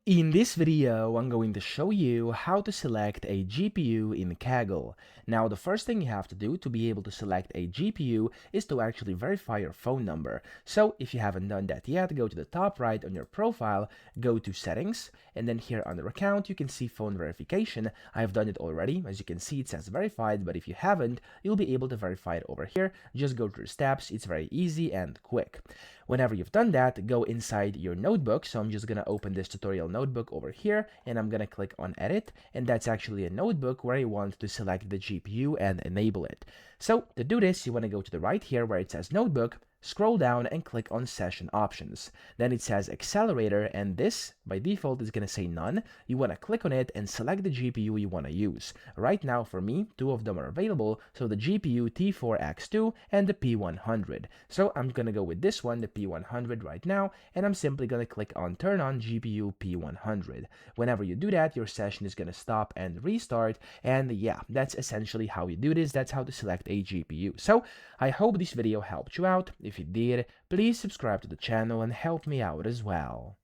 In this video, I'm going to show you how to select a GPU in Kaggle. Now, the first thing you have to do to be able to select a GPU is to actually verify your phone number. So if you haven't done that yet, go to the top right on your profile, go to settings, and then here under account, you can see phone verification. I've done it already. As you can see, it says verified, but if you haven't, you'll be able to verify it over here. Just go through the steps. It's very easy and quick. Whenever you've done that, go inside your notebook. So I'm just going to open this tutorial notebook over here and I'm going to click on edit. And that's actually a notebook where I want to select the GPU and enable it. So to do this, you want to go to the right here where it says notebook, scroll down and click on session options. Then it says accelerator, and this by default is going to say none. You want to click on it and select the GPU you want to use. Right now for me, two of them are available, so the GPU T4X2 and the P100. So I'm going to go with this one, the P100 right now, and I'm simply going to click on turn on GPU P100. Whenever you do that, your session is going to stop and restart, and yeah, that's essentially how you do this. That's how to select a GPU. So I hope this video helped you out. If it did, please subscribe to the channel and help me out as well.